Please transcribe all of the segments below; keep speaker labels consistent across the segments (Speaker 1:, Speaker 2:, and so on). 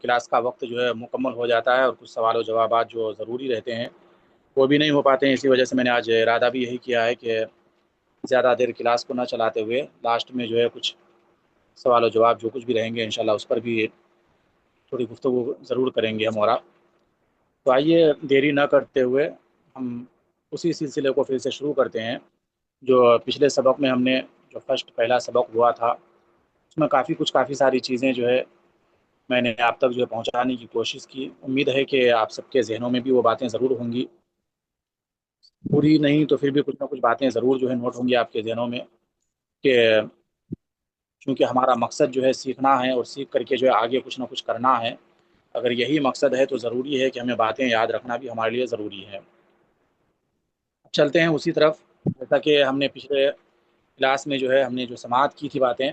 Speaker 1: Class کا وقت جو ہے مکمل ہو جاتا ہے اور کچھ سوال و جوابات جو ضروری رہتے ہیں وہ بھی نہیں ہو پاتے ہیں۔ اسی وجہ سے میں نے آج ارادہ بھی یہی کیا ہے کہ زیادہ دیر کلاس کو نہ چلاتے ہوئے لاسٹ میں جو ہے کچھ سوال و جواب جو کچھ بھی رہیں گے انشاءاللہ اس پر بھی تھوڑی گفتگو ضرور کریں گے ہم اور آپ۔ تو آئیے دیری نہ کرتے ہوئے ہم اسی سلسلے کو پھر سے شروع کرتے ہیں جو پچھلے سبق میں ہم نے جو پہلا سبق ہوا تھا اس میں کافی ساری چیزیں جو ہے میں نے آپ تک جو ہے پہنچانے کی کوشش کی۔ امید ہے کہ آپ سب کے ذہنوں میں بھی وہ باتیں ضرور ہوں گی، پوری نہیں تو پھر بھی کچھ نہ کچھ باتیں ضرور جو ہے نوٹ ہوں گی آپ کے ذہنوں میں کہ چونکہ ہمارا مقصد جو ہے سیکھنا ہے اور سیکھ کر کے جو ہے آگے کچھ نہ کچھ کرنا ہے۔ اگر یہی مقصد ہے تو ضروری ہے کہ ہمیں باتیں یاد رکھنا بھی ہمارے لیے ضروری ہے۔ چلتے ہیں اسی طرف، جیسا کہ ہم نے پچھلے کلاس میں جو ہے ہم نے جو سماعت کی تھی باتیں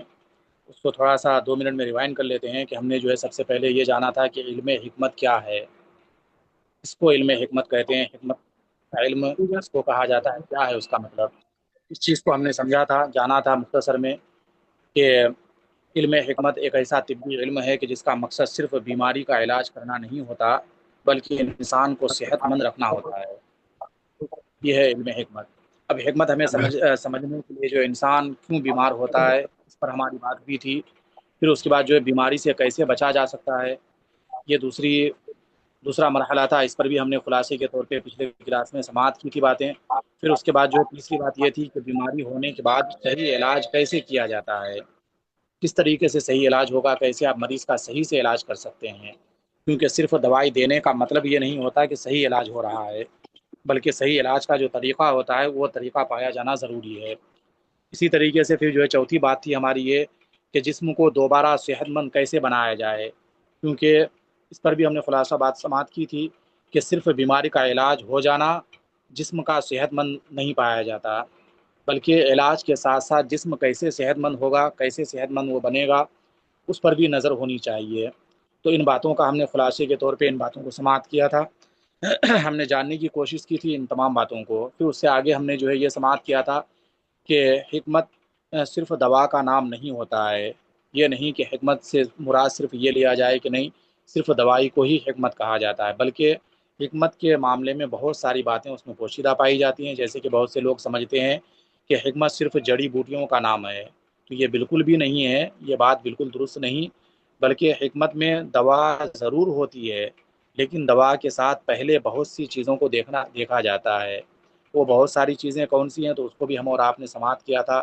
Speaker 1: اس کو تھوڑا سا 2 منٹ میں ریوائنڈ کر لیتے ہیں کہ ہم نے جو ہے سب سے پہلے یہ جانا تھا کہ علم حکمت کیا ہے۔ اس کو علم حکمت کہتے ہیں، حکمت کا علم اس کو کہا جاتا ہے، کیا ہے اس کا مطلب، اس چیز کو ہم نے سمجھا تھا، جانا تھا مختصر میں کہ علم حکمت ایک ایسا طبی علم ہے کہ جس کا مقصد صرف بیماری کا علاج کرنا نہیں ہوتا بلکہ انسان کو صحت مند رکھنا ہوتا ہے۔ یہ ہے علم حکمت۔ اب حکمت ہمیں سمجھنے کے لیے جو انسان کیوں بیمار ہوتا ہے اس پر ہماری بات ہوئی تھی۔ پھر اس کے بعد جو ہے بیماری سے کیسے بچا جا سکتا ہے، یہ دوسرا مرحلہ تھا، اس پر بھی ہم نے خلاصے کے طور پہ پچھلے کلاس میں سماعت کی تھی باتیں۔ پھر اس کے بعد جو ہے تیسری بات یہ تھی کہ بیماری ہونے کے بعد صحیح علاج کیسے کیا جاتا ہے، کس طریقے سے صحیح علاج ہوگا، کیسے آپ مریض کا صحیح سے علاج کر سکتے ہیں، کیونکہ صرف دوائی دینے کا مطلب یہ نہیں ہوتا کہ صحیح علاج ہو رہا ہے، بلکہ صحیح علاج کا جو طریقہ ہوتا ہے وہ طریقہ پایا جانا ضروری ہے۔ اسی طریقے سے پھر جو ہے چوتھی بات تھی ہماری یہ کہ جسم کو دوبارہ صحت مند کیسے بنایا جائے، کیونکہ اس پر بھی ہم نے خلاصہ بات سماعت کی تھی کہ صرف بیماری کا علاج ہو جانا جسم کا صحت مند نہیں پایا جاتا، بلکہ علاج کے ساتھ ساتھ جسم کیسے صحت مند ہوگا، کیسے صحت مند وہ بنے گا، اس پر بھی نظر ہونی چاہیے۔ تو ان باتوں کا ہم نے خلاصے کے طور پہ ان باتوں کو سماعت کیا تھا۔ ہم نے جاننے کی کوشش کی تھی ان تمام باتوں کو۔ پھر اس سے آگے ہم نے جو ہے یہ سماعت کیا تھا کہ حکمت صرف دوا کا نام نہیں ہوتا ہے۔ یہ نہیں کہ حکمت سے مراد صرف یہ لیا جائے کہ نہیں صرف دوائی کو ہی حکمت کہا جاتا ہے، بلکہ حکمت کے معاملے میں بہت ساری باتیں اس میں پوشیدہ پائی جاتی ہیں، جیسے کہ بہت سے لوگ سمجھتے ہیں کہ حکمت صرف جڑی بوٹیوں کا نام ہے، تو یہ بالکل بھی نہیں ہے، یہ بات بالکل درست نہیں، بلکہ حکمت میں دوا ضرور ہوتی ہے لیکن دوا کے ساتھ پہلے بہت سی چیزوں کو دیکھا جاتا ہے۔ وہ بہت ساری چیزیں کون سی ہیں تو اس کو بھی ہم اور آپ نے سماعت کیا تھا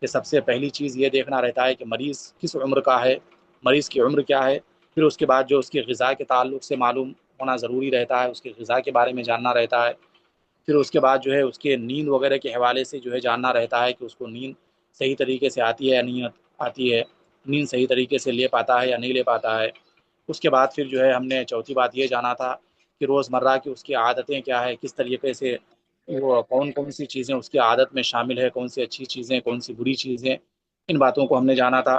Speaker 1: کہ سب سے پہلی چیز یہ دیکھنا رہتا ہے کہ مریض کس عمر کا ہے، مریض کی عمر کیا ہے۔ پھر اس کے بعد جو اس کی غذا کے تعلق سے معلوم ہونا ضروری رہتا ہے، اس کی غذا کے بارے میں جاننا رہتا ہے۔ پھر اس کے بعد جو ہے اس کے نیند وغیرہ کے حوالے سے جو ہے جاننا رہتا ہے کہ اس کو نیند صحیح طریقے سے آتی ہے یا نہیں آتی ہے، نیند صحیح طریقے سے لے پاتا ہے یا نہیں لے پاتا ہے۔ اس کے بعد پھر جو ہے ہم نے چوتھی بات یہ جانا تھا کہ روزمرہ کی اس کی عادتیں کیا ہے، کس طریقے سے وہ کون سی چیزیں اس کی عادت میں شامل ہے، کون سی اچھی چیزیں کون سی بری چیزیں، ان باتوں کو ہم نے جانا تھا۔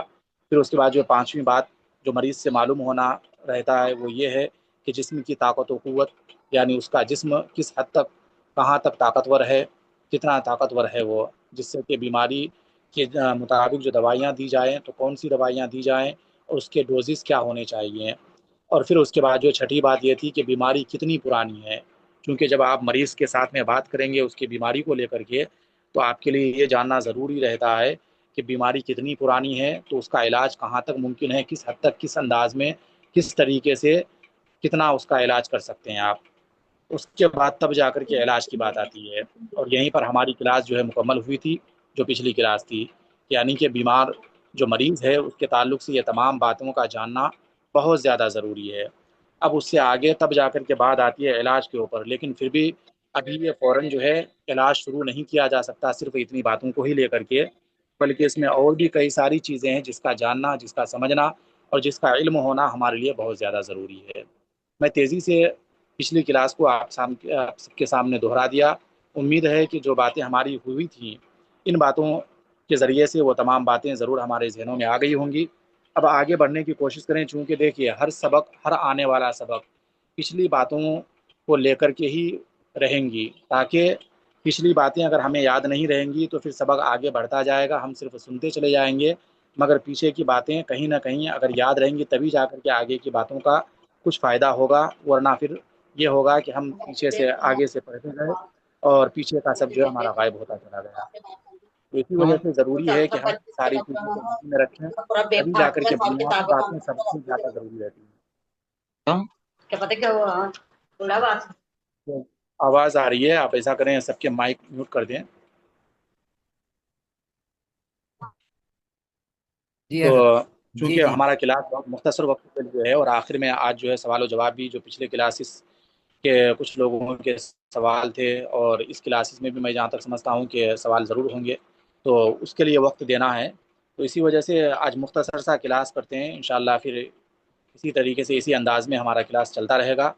Speaker 1: پھر اس کے بعد جو پانچویں بات جو مریض سے معلوم ہونا رہتا ہے وہ یہ ہے کہ جسم کی طاقت و قوت، یعنی اس کا جسم کس حد تک کہاں تک طاقتور ہے، کتنا طاقتور ہے وہ، جس سے کہ بیماری کے مطابق جو دوائیاں دی جائیں تو کون سی دوائیاں دی جائیں اور اس کے ڈوزز کیا ہونے چاہیے۔ اور پھر اس کے بعد جو چھٹی بات یہ تھی کہ بیماری کتنی پرانی ہے، کیونکہ جب آپ مریض کے ساتھ میں بات کریں گے اس کی بیماری کو لے کر کے تو آپ کے لیے یہ جاننا ضروری رہتا ہے کہ بیماری کتنی پرانی ہے تو اس کا علاج کہاں تک ممکن ہے، کس حد تک، کس انداز میں، کس طریقے سے کتنا اس کا علاج کر سکتے ہیں آپ۔ اس کے بعد تب جا کر کے علاج کی بات آتی ہے، اور یہیں پر ہماری کلاس جو ہے مکمل ہوئی تھی جو پچھلی کلاس تھی، یعنی کہ بیمار جو مریض ہے اس کے تعلق سے یہ تمام باتوں کا جاننا بہت زیادہ ضروری ہے۔ اب اس سے آگے تب جا کر کے بعد آتی ہے علاج کے اوپر، لیکن پھر بھی ابھی یہ فوراً جو ہے علاج شروع نہیں کیا جا سکتا صرف اتنی باتوں کو ہی لے کر کے، بلکہ اس میں اور بھی کئی ساری چیزیں ہیں جس کا جاننا، جس کا سمجھنا اور جس کا علم ہونا ہمارے لیے بہت زیادہ ضروری ہے۔ میں تیزی سے پچھلی کلاس کو آپ سب کے سامنے دہرا دیا۔ امید ہے کہ جو باتیں ہماری ہوئی تھیں ان باتوں کے ذریعے سے وہ تمام باتیں ضرور ہمارے ذہنوں میں آ گئی ہوں گی۔ اب آگے بڑھنے کی کوشش کریں، چونکہ دیکھیے ہر آنے والا سبق پچھلی باتوں کو لے کر کے ہی رہیں گی، تاکہ پچھلی باتیں اگر ہمیں یاد نہیں رہیں گی تو پھر سبق آگے بڑھتا جائے گا، ہم صرف سنتے چلے جائیں گے مگر پیچھے کی باتیں کہیں نہ کہیں اگر یاد رہیں گی تبھی جا کر کے آگے کی باتوں کا کچھ فائدہ ہوگا، ورنہ پھر یہ ہوگا کہ ہم پیچھے سے آگے سے پڑھتے گئے اور پیچھے کا سب جو ہے ہمارا غائب ہوتا چلا گیا۔ اسی
Speaker 2: ہاں
Speaker 1: وجہ سے ضروری ہے کہ ہم ساری چیزوں کو ذہن میں رکھیں، تبھی جا کر کے بنیادی باتیں سب سے زیادہ ضروری رہتی ہیں۔
Speaker 2: کیا پتہ کیا ہوا تھوڑا بات
Speaker 1: تو آواز آ رہی ہے، آپ ایسا کریں سب کے مائک میوٹ کر دیں۔
Speaker 2: جی
Speaker 1: تو
Speaker 2: جی
Speaker 1: چونکہ
Speaker 2: جی
Speaker 1: ہمارا کلاس بہت مختصر وقت کے لیے ہے اور آخر میں آج جو ہے سوال و جواب بھی جو پچھلے کلاسز کے کچھ لوگوں کے سوال تھے اور اس کلاسز میں بھی میں جہاں تک سمجھتا ہوں کہ سوال ضرور ہوں گے، تو اس کے لیے وقت دینا ہے، تو اسی وجہ سے آج مختصر سا کلاس کرتے ہیں، انشاءاللہ پھر اسی طریقے سے اسی انداز میں ہمارا کلاس چلتا رہے گا۔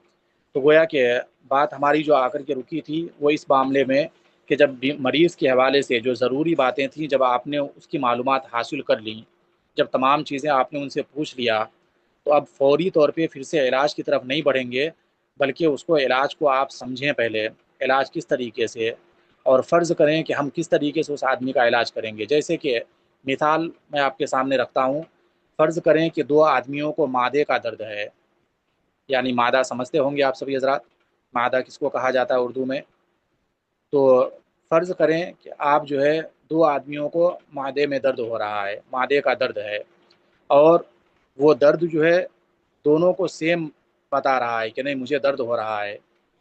Speaker 1: تو گویا کہ بات ہماری جو آ کر کے رکی تھی وہ اس معاملے میں کہ جب مریض کے حوالے سے جو ضروری باتیں تھیں جب آپ نے اس کی معلومات حاصل کر لیں، جب تمام چیزیں آپ نے ان سے پوچھ لیا، تو اب فوری طور پہ پھر سے علاج کی طرف نہیں بڑھیں گے، بلکہ اس کو علاج کو آپ سمجھیں پہلے، علاج کس طریقے سے، اور فرض کریں کہ ہم کس طریقے سے اس آدمی کا علاج کریں گے۔ جیسے کہ مثال میں آپ کے سامنے رکھتا ہوں، فرض کریں کہ دو آدمیوں کو معدے کا درد ہے، یعنی معدہ سمجھتے ہوں گے آپ سبھی حضرات، معدہ کس کو کہا جاتا ہے اردو میں؟ تو فرض کریں کہ آپ جو ہے دو آدمیوں کو معدے میں درد ہو رہا ہے، معدے کا درد ہے، اور وہ درد جو ہے دونوں کو سیم بتا رہا ہے کہ نہیں مجھے درد ہو رہا ہے،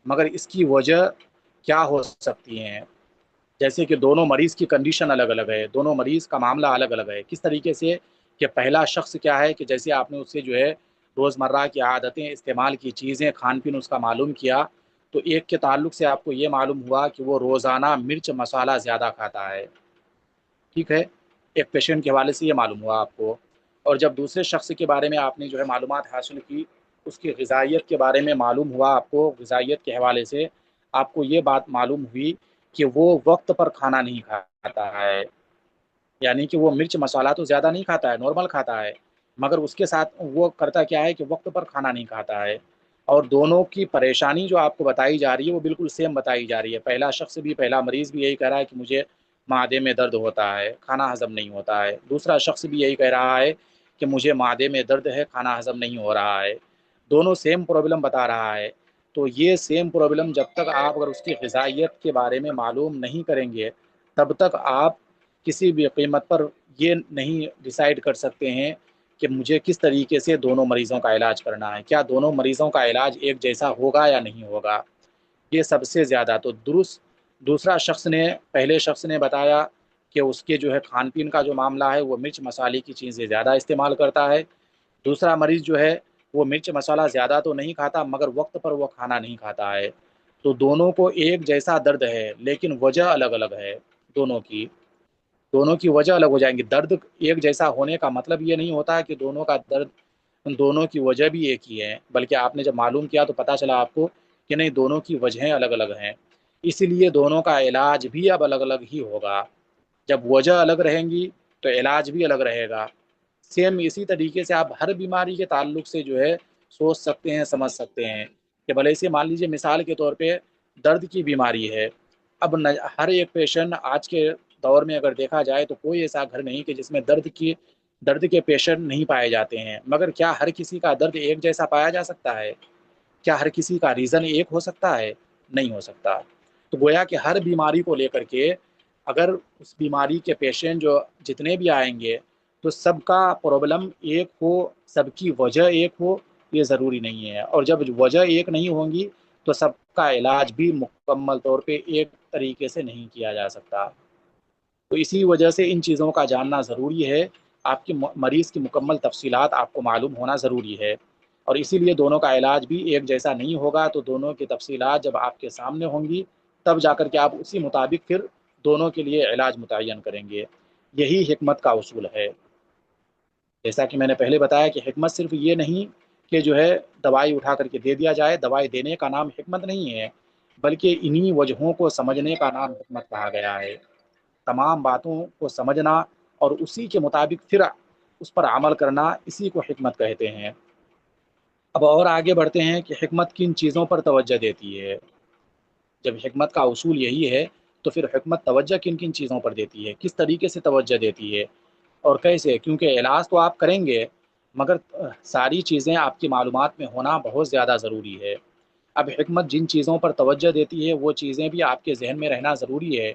Speaker 1: مگر اس کی وجہ کیا ہو سکتی ہیں؟ جیسے کہ دونوں مریض کی کنڈیشن الگ الگ ہے، دونوں مریض کا معاملہ الگ الگ ہے، کس طریقے سے کہ پہلا شخص کیا ہے کہ جیسے آپ نے اس سے جو ہے روزمرہ کی عادتیں، استعمال کی چیزیں، کھان پین اس کا معلوم کیا، تو ایک کے تعلق سے آپ کو یہ معلوم ہوا کہ وہ روزانہ مرچ مسالہ زیادہ کھاتا ہے، ٹھیک ہے، ایک پیشنٹ کے حوالے سے یہ معلوم ہوا آپ کو۔ اور جب دوسرے شخص کے بارے میں آپ نے جو ہے معلومات حاصل کی، اس کی غذائیت کے بارے میں معلوم ہوا آپ کو، غذائیت کے حوالے سے آپ کو یہ بات معلوم ہوئی کہ وہ وقت پر کھانا نہیں کھاتا ہے، یعنی کہ وہ مرچ مسالہ تو زیادہ نہیں کھاتا ہے، نارمل کھاتا ہے، مگر اس کے ساتھ وہ کرتا کیا ہے کہ وقت پر کھانا نہیں کھاتا ہے، اور دونوں کی پریشانی جو آپ کو بتائی جا رہی ہے وہ بالکل سیم بتائی جا رہی ہے، پہلا شخص بھی، پہلا مریض بھی یہی کہہ رہا ہے کہ مجھے معدے میں درد ہوتا ہے، کھانا ہضم نہیں ہوتا ہے، دوسرا شخص بھی یہی کہہ رہا ہے کہ مجھے معدے میں درد ہے، کھانا ہضم نہیں ہو رہا ہے، دونوں سیم پرابلم بتا رہا ہے۔ تو یہ سیم پرابلم جب تک آپ اگر اس کی غذائیت کے بارے میں معلوم نہیں کریں گے، تب تک آپ کسی بھی قیمت پر یہ نہیں ڈیسائیڈ کر سکتے ہیں کہ مجھے کس طریقے سے دونوں مریضوں کا علاج کرنا ہے، کیا دونوں مریضوں کا علاج ایک جیسا ہوگا یا نہیں ہوگا۔ یہ سب سے زیادہ تو درست دوسرا شخص نے، پہلے شخص نے بتایا کہ اس کے جو ہے کھان پین کا جو معاملہ ہے وہ مرچ مسالے کی چیزیں زیادہ استعمال کرتا ہے، دوسرا مریض جو ہے وہ مرچ مسالہ زیادہ تو نہیں کھاتا مگر وقت پر وہ کھانا نہیں کھاتا ہے، تو دونوں کو ایک جیسا درد ہے لیکن وجہ الگ الگ ہے، دونوں کی وجہ الگ ہو جائیں گی۔ درد ایک جیسا ہونے کا مطلب یہ نہیں ہوتا ہے کہ دونوں کا درد، دونوں کی وجہ بھی ایک ہی ہے، بلکہ آپ نے جب معلوم کیا تو پتہ چلا آپ کو کہ نہیں دونوں کی وجہیں الگ الگ ہیں، اس لیے دونوں کا علاج بھی اب الگ الگ ہی ہوگا۔ جب وجہ الگ رہیں گی تو علاج بھی الگ رہے گا۔ سیم اسی طریقے سے آپ ہر بیماری کے تعلق سے جو ہے سوچ سکتے ہیں، سمجھ سکتے ہیں کہ بھلے سے مان لیجیے مثال کے طور پہ درد کی بیماری ہے، اب ہر ایک پیشنٹ آج کے دور میں اگر دیکھا جائے تو کوئی ایسا گھر نہیں کہ جس میں درد کے پیشنٹ نہیں پائے جاتے ہیں، مگر کیا ہر کسی کا درد ایک جیسا پایا جا سکتا ہے؟ کیا ہر کسی کا ریزن ایک ہو سکتا ہے؟ نہیں ہو سکتا۔ تو گویا کہ ہر بیماری کو لے کر کے اگر اس بیماری کے پیشنٹ جو جتنے بھی آئیں گے تو سب کا پرابلم ایک ہو، سب کی وجہ ایک ہو، یہ ضروری نہیں ہے، اور جب وجہ ایک نہیں ہوں گی تو سب کا علاج بھی مکمل طور پہ ایک طریقے سے نہیں کیا جا سکتا۔ تو اسی وجہ سے ان چیزوں کا جاننا ضروری ہے، آپ کی مریض کی مکمل تفصیلات آپ کو معلوم ہونا ضروری ہے، اور اسی لیے دونوں کا علاج بھی ایک جیسا نہیں ہوگا، تو دونوں کی تفصیلات جب آپ کے سامنے ہوں گی تب جا کر کے آپ اسی مطابق پھر دونوں کے لیے علاج متعین کریں گے۔ یہی حکمت کا اصول ہے۔ جیسا کہ میں نے پہلے بتایا کہ حکمت صرف یہ نہیں کہ جو ہے دوائی اٹھا کر کے دے دیا جائے، دوائی دینے کا نام حکمت نہیں ہے، بلکہ انہی وجہوں کو سمجھنے کا نام حکمت کہا گیا ہے۔ تمام باتوں کو سمجھنا اور اسی کے مطابق پھر اس پر عمل کرنا، اسی کو حکمت کہتے ہیں۔ اب اور آگے بڑھتے ہیں کہ حکمت کن چیزوں پر توجہ دیتی ہے۔ جب حکمت کا اصول یہی ہے تو پھر حکمت توجہ کن کن چیزوں پر دیتی ہے، کس طریقے سے توجہ دیتی ہے؟ اور کیسے، کیونکہ علاج تو آپ کریں گے مگر ساری چیزیں آپ کی معلومات میں ہونا بہت زیادہ ضروری ہے۔ اب حکمت جن چیزوں پر توجہ دیتی ہے وہ چیزیں بھی آپ کے ذہن میں رہنا ضروری ہے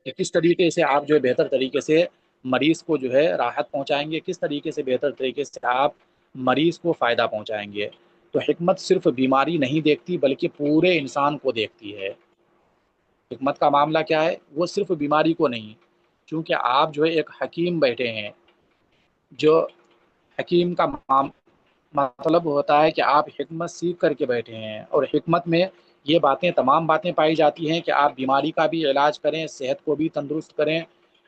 Speaker 1: کہ کس طریقے سے آپ جو ہے بہتر طریقے سے مریض کو جو ہے راحت پہنچائیں گے، کس طریقے سے بہتر طریقے سے آپ مریض کو فائدہ پہنچائیں گے۔ تو حکمت صرف بیماری نہیں دیکھتی بلکہ پورے انسان کو دیکھتی ہے۔ حکمت کا معاملہ کیا ہے، وہ صرف بیماری کو نہیں، کیونکہ آپ جو ہے ایک حکیم بیٹھے ہیں، جو حکیم کا مطلب ہوتا ہے کہ آپ حکمت سیکھ کر کے بیٹھے ہیں، اور حکمت میں یہ باتیں تمام باتیں پائی جاتی ہیں کہ آپ بیماری کا بھی علاج کریں، صحت کو بھی تندرست کریں،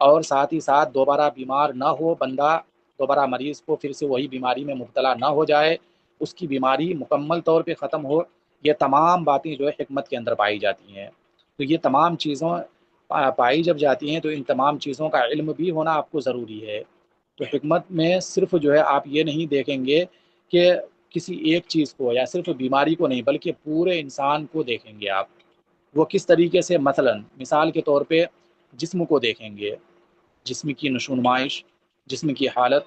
Speaker 1: اور ساتھ ہی ساتھ دوبارہ بیمار نہ ہو بندہ، دوبارہ مریض کو پھر سے وہی بیماری میں مبتلا نہ ہو جائے، اس کی بیماری مکمل طور پہ ختم ہو۔ یہ تمام باتیں جو ہے حکمت کے اندر پائی جاتی ہیں۔ تو یہ تمام چیزوں پائی جب جاتی ہیں تو ان تمام چیزوں کا علم بھی ہونا آپ کو ضروری ہے۔ تو حکمت میں صرف جو ہے آپ یہ نہیں دیکھیں گے کہ کسی ایک چیز کو یا صرف بیماری کو نہیں، بلکہ پورے انسان کو دیکھیں گے آپ، وہ کس طریقے سے، مثلا مثال کے طور پہ جسم کو دیکھیں گے، جسم کی نشو و نمائش، جسم کی حالت،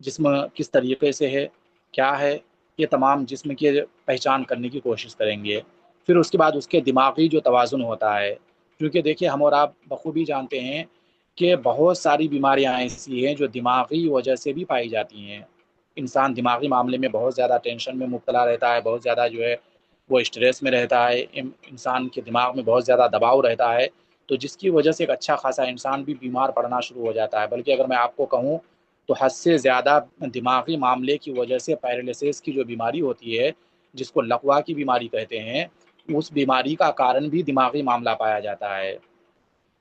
Speaker 1: جسم کس طریقے سے ہے، کیا ہے، یہ تمام جسم کی پہچان کرنے کی کوشش کریں گے۔ پھر اس کے بعد اس کے دماغی جو توازن ہوتا ہے، کیونکہ دیکھیے ہم اور آپ بخوبی جانتے ہیں کہ بہت ساری بیماریاں ایسی ہیں جو دماغی وجہ سے بھی پائی جاتی ہیں۔ انسان دماغی معاملے میں بہت زیادہ ٹینشن میں مبتلا رہتا ہے، بہت زیادہ جو ہے وہ اسٹریس میں رہتا ہے، انسان کے دماغ میں بہت زیادہ دباؤ رہتا ہے، تو جس کی وجہ سے ایک اچھا خاصا انسان بھی بیمار پڑنا شروع ہو جاتا ہے۔ بلکہ اگر میں آپ کو کہوں تو حد سے زیادہ دماغی معاملے کی وجہ سے پیرالسس کی جو بیماری ہوتی ہے، جس کو لقوا کی بیماری کہتے ہیں، اس بیماری کا کارن بھی دماغی معاملہ پایا جاتا ہے۔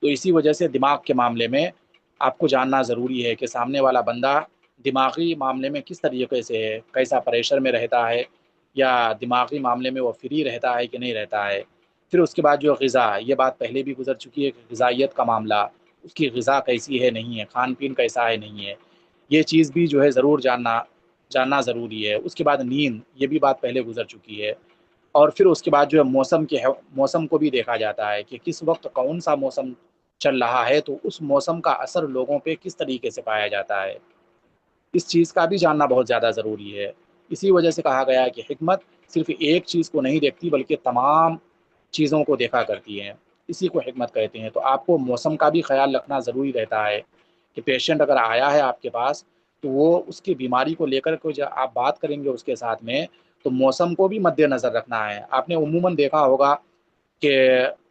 Speaker 1: تو اسی وجہ سے دماغ کے معاملے میں آپ کو جاننا ضروری ہے کہ سامنے والا بندہ دماغی معاملے میں کس طریقے سے ہے، کیسا پریشر میں رہتا ہے، یا دماغی معاملے میں وہ فری رہتا ہے کہ نہیں رہتا ہے۔ پھر اس کے بعد جو غذا، یہ بات پہلے بھی گزر چکی ہے کہ غذائیت کا معاملہ، اس کی غذا کیسی ہے نہیں ہے، کھان پین کیسا ہے نہیں ہے، یہ چیز بھی جو ہے ضرور جاننا ضروری ہے۔ اس کے بعد نیند، یہ بھی بات پہلے گزر چکی ہے۔ اور پھر اس کے بعد جو ہے موسم کو بھی دیکھا جاتا ہے کہ کس وقت کون سا موسم چل رہا ہے، تو اس موسم کا اثر لوگوں پہ کس طریقے سے پایا جاتا ہے، اس چیز کا بھی جاننا بہت زیادہ ضروری ہے۔ اسی وجہ سے کہا گیا ہے کہ حکمت صرف ایک چیز کو نہیں دیکھتی بلکہ تمام چیزوں کو دیکھا کرتی ہے، اسی کو حکمت کہتے ہیں۔ تو آپ کو موسم کا بھی خیال رکھنا ضروری رہتا ہے کہ پیشنٹ اگر آیا ہے آپ کے پاس تو وہ اس کی بیماری کو لے کر کے جب آپ بات کریں گے اس کے ساتھ میں، تو موسم کو بھی مد نظر رکھنا ہے۔ آپ نے عموماً دیکھا ہوگا کہ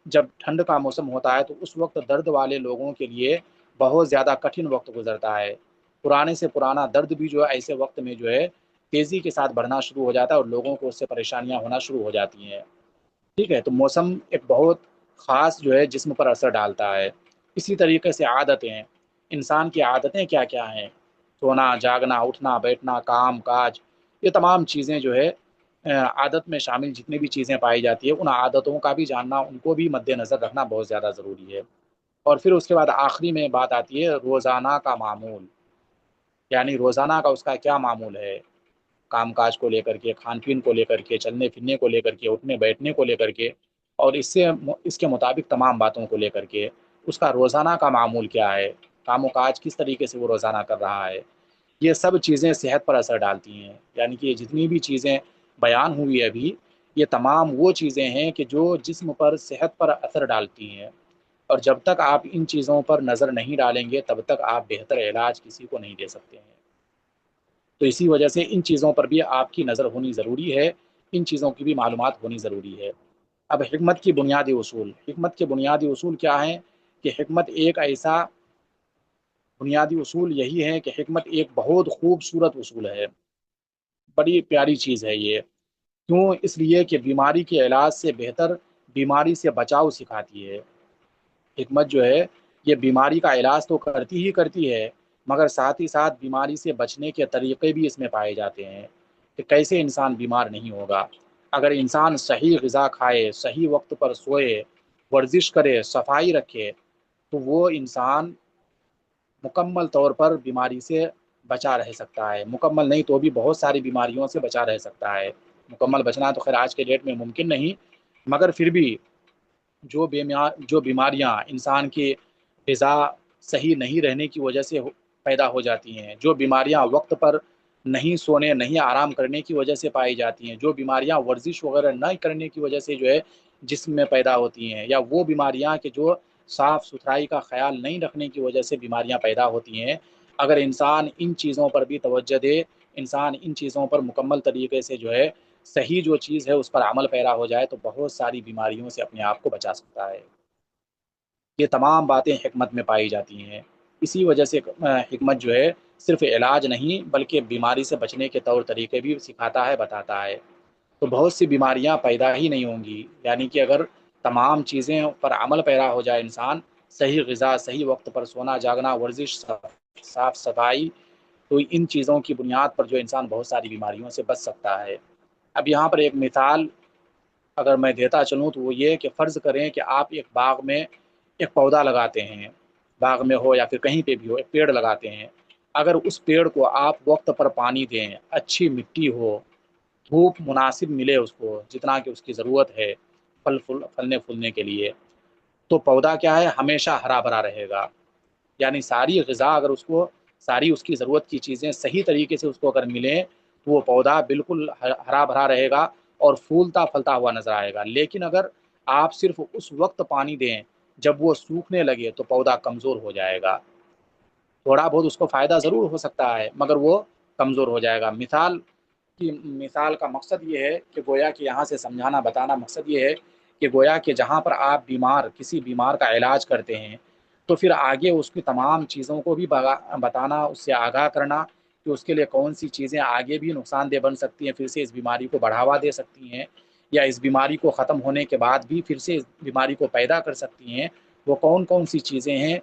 Speaker 1: جب ٹھنڈ کا موسم ہوتا ہے تو اس وقت درد والے لوگوں کے لیے بہت زیادہ کٹھن وقت گزرتا ہے۔ پرانے سے پرانا درد بھی جو ہے ایسے وقت میں جو ہے تیزی کے ساتھ بڑھنا شروع ہو جاتا ہے، اور لوگوں کو اس سے پریشانیاں ہونا شروع ہو جاتی ہیں۔ ٹھیک ہے، تو موسم ایک بہت خاص جو ہے جسم پر اثر ڈالتا ہے۔ اسی طریقے سے عادتیں، انسان کی عادتیں کیا کیا ہیں، سونا، جاگنا، اٹھنا، بیٹھنا، کام کاج، یہ تمام چیزیں جو ہے عادت میں شامل جتنی بھی چیزیں پائی جاتی ہے، ان عادتوں کا بھی جاننا، ان کو بھی مد نظر رکھنا بہت زیادہ ضروری ہے۔ اور پھر اس کے بعد آخری میں بات آتی ہے روزانہ کا معمول، یعنی روزانہ کا اس کا کیا معمول ہے، کام کاج کو لے کر کے، کھان پین کو لے کر کے، چلنے پھرنے کو لے کر کے، اٹھنے بیٹھنے کو لے کر کے، اور اس کے مطابق تمام باتوں کو لے کر کے اس کا روزانہ کا معمول کیا ہے، کام و کاج کس طریقے سے وہ روزانہ کر رہا ہے۔ یہ سب چیزیں صحت پر اثر ڈالتی ہیں، یعنی کہ یہ جتنی بھی چیزیں بیان ہوئی ابھی، یہ تمام وہ چیزیں ہیں کہ جو جسم پر، صحت پر اثر ڈالتی ہیں، اور جب تک آپ ان چیزوں پر نظر نہیں ڈالیں گے تب تک آپ بہتر علاج کسی کو نہیں دے سکتے ہیں۔ تو اسی وجہ سے ان چیزوں پر بھی آپ کی نظر ہونی ضروری ہے، ان چیزوں کی بھی معلومات ہونی ضروری ہے۔ اب حکمت کی بنیادی اصول، حکمت کے بنیادی اصول کیا ہیں کہ حکمت ایک ایسا بنیادی اصول یہی ہے کہ حکمت ایک بہت خوبصورت اصول ہے، بڑی پیاری چیز ہے یہ۔ کیوں؟ اس لیے کہ بیماری کے علاج سے بہتر بیماری سے بچاؤ سکھاتی ہے۔ حکمت جو ہے یہ بیماری کا علاج تو کرتی ہی کرتی ہے، مگر ساتھ ہی ساتھ بیماری سے بچنے کے طریقے بھی اس میں پائے جاتے ہیں کہ کیسے انسان بیمار نہیں ہوگا۔ اگر انسان صحیح غذا کھائے، صحیح وقت پر سوئے، ورزش کرے، صفائی رکھے، تو وہ انسان مکمل طور پر بیماری سے بچا رہ سکتا ہے۔ مکمل نہیں تو بھی بہت ساری بیماریوں سے بچا رہ سکتا ہے۔ مکمل بچنا تو خیر آج کے ڈیٹ میں ممکن نہیں، مگر پھر بھی جو بیماریاں انسان کی غذا صحیح نہیں رہنے کی وجہ سے پیدا ہو جاتی ہیں، جو بیماریاں وقت پر نہیں سونے نہیں آرام کرنے کی وجہ سے پائی جاتی ہیں، جو بیماریاں ورزش وغیرہ نہ کرنے کی وجہ سے جو ہے جسم میں پیدا ہوتی ہیں، یا وہ بیماریاں کہ جو صاف ستھرائی کا خیال نہیں رکھنے کی وجہ سے بیماریاں پیدا ہوتی ہیں، اگر انسان ان چیزوں پر بھی توجہ دے، انسان ان چیزوں پر مکمل طریقے سے جو ہے صحیح جو چیز ہے اس پر عمل پیرا ہو جائے تو بہت ساری بیماریوں سے اپنے آپ کو بچا سکتا ہے۔ یہ تمام باتیں حکمت میں پائی جاتی ہیں، اسی وجہ سے حکمت جو ہے صرف علاج نہیں بلکہ بیماری سے بچنے کے طور طریقے بھی سکھاتا ہے، بتاتا ہے۔ تو بہت سی بیماریاں پیدا ہی نہیں ہوں گی، یعنی کہ اگر تمام چیزیں پر عمل پیرا ہو جائے انسان، صحیح غذا، صحیح وقت پر سونا جاگنا، ورزش، صاف صفائی، تو ان چیزوں کی بنیاد پر جو انسان بہت ساری بیماریوں سے بچ سکتا ہے۔ اب یہاں پر ایک مثال اگر میں دیتا چلوں تو وہ یہ کہ فرض کریں کہ آپ ایک باغ میں ایک پودا لگاتے ہیں، باغ میں ہو یا پھر کہیں پہ بھی ہو، ایک پیڑ لگاتے ہیں۔ اگر اس پیڑ کو آپ وقت پر پانی دیں، اچھی مٹی ہو، دھوپ مناسب ملے اس کو جتنا کہ اس کی ضرورت ہے پھلنے پھولنے کے لیے، تو پودا کیا ہے ہمیشہ ہرا بھرا رہے گا۔ یعنی ساری غذا اگر اس کو، ساری اس کی ضرورت کی چیزیں صحیح طریقے سے اس کو اگر ملیں تو وہ پودا بالکل ہرا بھرا رہے گا اور پھولتا پھلتا ہوا نظر آئے گا۔ لیکن اگر آپ صرف اس وقت پانی دیں جب وہ سوکھنے لگے تو پودا کمزور ہو جائے گا، تھوڑا بہت اس کو فائدہ ضرور ہو سکتا ہے مگر وہ کمزور ہو جائے گا۔ مثال کا مقصد یہ ہے کہ گویا کہ یہاں سے سمجھانا بتانا مقصد یہ ہے کہ گویا کہ جہاں پر آپ کسی بیمار کا علاج کرتے ہیں تو پھر آگے اس کی تمام چیزوں کو بھی بتانا، اس سے آگاہ کرنا کہ اس کے لیے کون سی چیزیں آگے بھی نقصان دہ بن سکتی ہیں، پھر سے اس بیماری کو بڑھاوا دے سکتی ہیں، یا اس بیماری کو ختم ہونے کے بعد بھی پھر سے اس بیماری کو پیدا کر سکتی ہیں، وہ کون کون سی چیزیں ہیں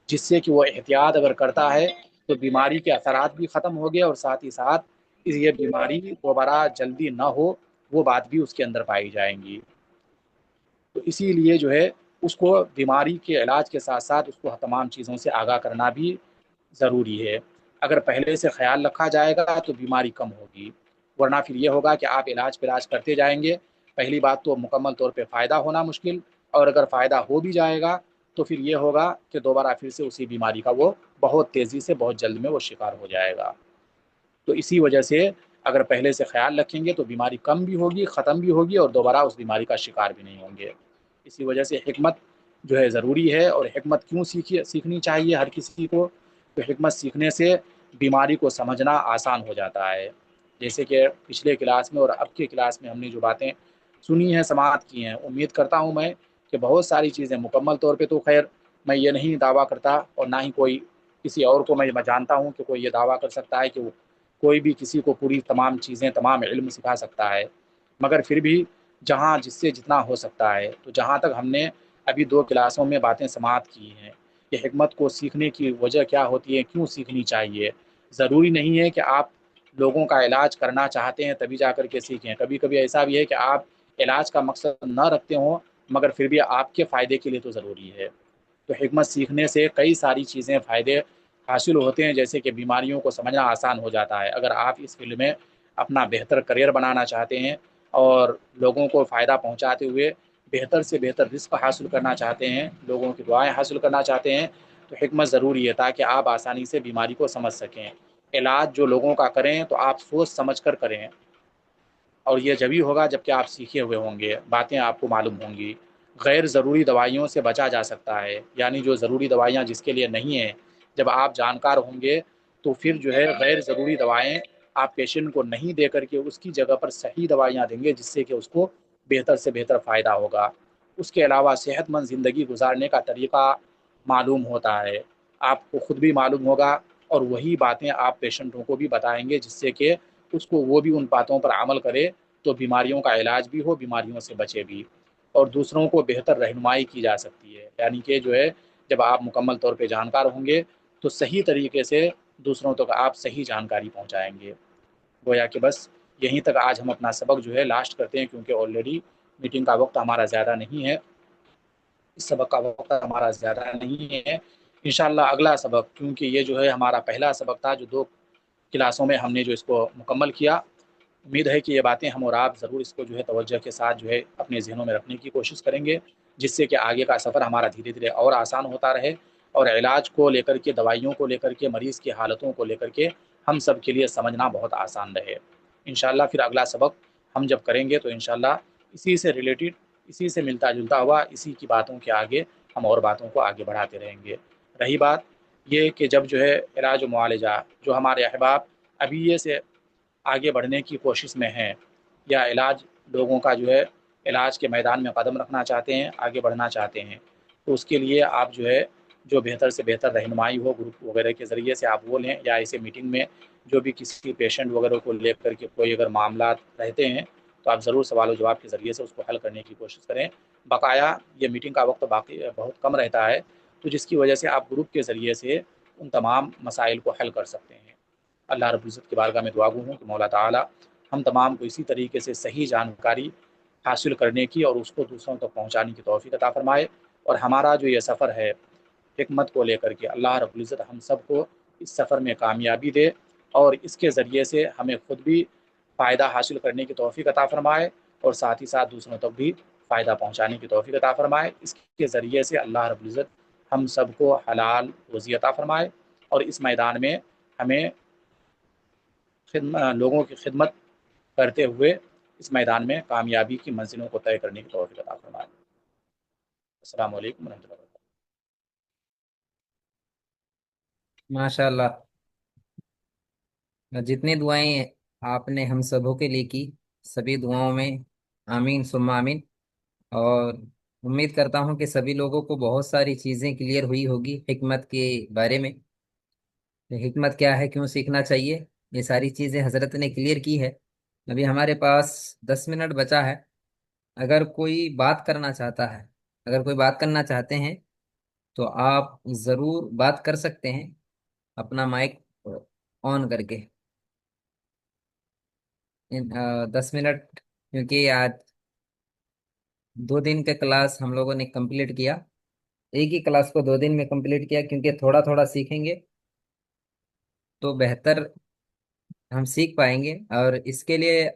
Speaker 1: جس سے کہ وہ احتیاط اگر کرتا ہے تو بیماری کے اثرات بھی ختم ہو گئے اور ساتھ ہی ساتھ یہ بیماری دوبارہ جلدی نہ ہو وہ بات بھی اس کے اندر پائی جائیں گی۔ تو اسی لیے جو ہے اس کو بیماری کے علاج کے ساتھ ساتھ اس کو تمام چیزوں سے آگاہ کرنا بھی ضروری ہے۔ اگر پہلے سے خیال رکھا جائے گا تو بیماری کم ہوگی، ورنہ پھر یہ ہوگا کہ آپ علاج کرتے جائیں گے، پہلی بات تو مکمل طور پہ فائدہ ہونا مشکل، اور اگر فائدہ ہو بھی جائے گا تو پھر یہ ہوگا کہ دوبارہ پھر سے اسی بیماری کا وہ بہت تیزی سے بہت جلد میں وہ شکار ہو جائے گا۔ تو اسی وجہ سے اگر پہلے سے خیال رکھیں گے تو بیماری کم بھی ہوگی، ختم بھی ہوگی، اور دوبارہ اس بیماری کا شکار بھی نہیں ہوں گے۔ اسی وجہ سے حکمت جو ہے ضروری ہے، اور حکمت کیوں سیکھنی چاہیے ہر کسی کو؟ تو حکمت سیکھنے سے بیماری کو سمجھنا آسان ہو جاتا ہے۔ جیسے کہ پچھلے کلاس میں اور اب کے کلاس میں ہم نے جو باتیں سنی ہیں، سماعت کی ہیں، امید کرتا ہوں میں کہ بہت ساری چیزیں مکمل طور پہ تو خیر میں یہ نہیں دعویٰ کرتا، اور نہ ہی کوئی کسی اور کو میں جانتا ہوں کہ کوئی یہ دعویٰ کر سکتا ہے کہ وہ کوئی بھی کسی کو پوری تمام چیزیں تمام علم سکھا سکتا ہے، مگر پھر بھی جہاں جس سے جتنا ہو سکتا ہے، تو جہاں تک ہم نے ابھی 2 کلاسوں میں باتیں سماعت کی ہیں کہ حکمت کو سیکھنے کی وجہ کیا ہوتی ہے، کیوں سیکھنی چاہیے۔ ضروری نہیں ہے کہ آپ لوگوں کا علاج کرنا چاہتے ہیں تبھی جا کر کے سیکھیں، کبھی کبھی ایسا بھی ہے کہ آپ علاج کا مقصد نہ رکھتے ہوں مگر پھر بھی آپ کے فائدے کے لیے تو ضروری ہے۔ تو حکمت سیکھنے سے کئی ساری چیزیں فائدے حاصل ہوتے ہیں، جیسے کہ بیماریوں کو سمجھنا آسان ہو جاتا ہے۔ اگر آپ اس فیلڈ میں اپنا بہتر کریئر بنانا چاہتے ہیں اور لوگوں کو فائدہ پہنچاتے ہوئے بہتر سے بہتر رزق حاصل کرنا چاہتے ہیں، لوگوں کی دعائیں حاصل کرنا چاہتے ہیں، تو حکمت ضروری ہے تاکہ آپ آسانی سے بیماری کو سمجھ سکیں۔ علاج جو لوگوں کا کریں تو آپ سوچ سمجھ کر کریں، اور یہ جبھی ہوگا جب کہ آپ سیکھے ہوئے ہوں گے، باتیں آپ کو معلوم ہوں گی۔ غیر ضروری دوائیوں سے بچا جا سکتا ہے، یعنی جو ضروری دوائیاں جس کے لیے نہیں ہیں، جب آپ جانکار ہوں گے تو پھر جو ہے غیر ضروری دوائیں آپ پیشنٹ کو نہیں دے کر کے اس کی جگہ پر صحیح دوائیاں دیں گے جس سے کہ اس کو بہتر سے بہتر فائدہ ہوگا۔ اس کے علاوہ صحت مند زندگی گزارنے کا طریقہ معلوم ہوتا ہے، آپ کو خود بھی معلوم ہوگا، اور وہی باتیں آپ پیشنٹوں کو بھی بتائیں گے جس سے کہ اس کو وہ بھی ان باتوں پر عمل کرے تو بیماریوں کا علاج بھی ہو، بیماریوں سے بچے بھی، اور دوسروں کو بہتر رہنمائی کی جا سکتی ہے۔ یعنی کہ جو ہے جب آپ مکمل طور پہ جانکار ہوں گے تو صحیح طریقے سے دوسروں تک آپ صحیح جانکاری پہنچائیں گے۔ گویا کہ بس یہیں تک آج ہم اپنا سبق جو ہے لاسٹ کرتے ہیں، کیونکہ آلریڈی میٹنگ کا وقت ہمارا زیادہ نہیں ہے، اس سبق کا وقت ہمارا زیادہ نہیں ہے۔ انشاءاللہ اگلا سبق، کیونکہ یہ جو ہے ہمارا پہلا سبق تھا جو 2 کلاسوں میں ہم نے جو اس کو مکمل کیا، امید ہے کہ یہ باتیں ہم اور آپ ضرور اس کو جو ہے توجہ کے ساتھ جو ہے اپنے ذہنوں میں رکھنے کی کوشش کریں گے، جس سے کہ آگے کا سفر ہمارا دھیرے دھیرے اور آسان ہوتا رہے، اور علاج کو لے کر کے، دوائیوں کو لے کر کے، مریض کی حالتوں کو لے کر کے ہم سب کے لیے سمجھنا بہت آسان رہے۔ انشاءاللہ پھر اگلا سبق ہم جب کریں گے تو انشاءاللہ اسی سے ریلیٹڈ، اسی سے ملتا جلتا ہوا، اسی کی باتوں کے آگے ہم اور باتوں کو آگے بڑھاتے رہیں گے۔ رہی بات یہ کہ جب جو ہے علاج و معالجہ، جو ہمارے احباب ابھی یہ سے آگے بڑھنے کی کوشش میں ہیں، یا علاج لوگوں کا جو ہے علاج کے میدان میں قدم رکھنا چاہتے ہیں، آگے بڑھنا چاہتے ہیں، تو اس کے لیے آپ جو ہے جو بہتر سے بہتر رہنمائی ہو گروپ وغیرہ کے ذریعے سے آپ وہ لیں، یا ایسے میٹنگ میں جو بھی کسی پیشنٹ وغیرہ کو لے کر کے کوئی اگر معاملات رہتے ہیں تو آپ ضرور سوال و جواب کے ذریعے سے اس کو حل کرنے کی کوشش کریں۔ بقایا یہ میٹنگ کا وقت باقی بہت کم رہتا ہے، تو جس کی وجہ سے آپ گروپ کے ذریعے سے ان تمام مسائل کو حل کر سکتے ہیں۔ اللہ رب العزت کی بارگاہ میں دعا گو ہوں کہ مولا تعالی ہم تمام کو اسی طریقے سے صحیح جانکاری حاصل کرنے کی اور اس کو دوسروں تک پہنچانے کی توفیق عطا فرمائے، اور ہمارا جو یہ سفر ہے حکمت کو لے کر کے، اللہ رب العزت ہم سب کو اس سفر میں کامیابی دے، اور اس کے ذریعے سے ہمیں خود بھی فائدہ حاصل کرنے کی توفیق عطا فرمائے، اور ساتھ ہی ساتھ دوسروں تک بھی فائدہ پہنچانے کی توفیق عطا فرمائے۔ اس کے ذریعے سے اللہ رب العزت ہم سب کو حلال روزی عطا فرمائے، اور اس میدان میں ہمیں لوگوں کی خدمت کرتے ہوئے اس میدان میں کامیابی کی منزلوں کو طے کرنے کی توفیق عطا فرمائے۔ السلام علیکم ورحمۃ اللہ وبرکاتہ۔
Speaker 3: ماشاء اللہ، جتنی دعائیں آپ نے ہم سبوں کے لیے کی، سبھی دعاؤں میں آمین ثم آمین۔ اور امید کرتا ہوں کہ سبھی لوگوں کو بہت ساری چیزیں کلیئر ہوئی ہوگی حکمت کے بارے میں، کہ حکمت کیا ہے، کیوں سیکھنا چاہیے، یہ ساری چیزیں حضرت نے کلیئر کی ہے۔ ابھی ہمارے پاس 10 منٹ بچا ہے، اگر کوئی بات کرنا چاہتا ہے، اگر کوئی بات کرنا چاہتے ہیں تو آپ ضرور بات کر سکتے ہیں اپنا مائک آن کر کے۔ 10 منٹ، کیونکہ آج 2 دن کا کلاس ہم لوگوں نے کمپلیٹ کیا، ایک ہی کلاس کو 2 دن میں کمپلیٹ کیا، کیونکہ تھوڑا تھوڑا سیکھیں گے تو بہتر ہم سیکھ پائیں گے۔ اور اس کے لیے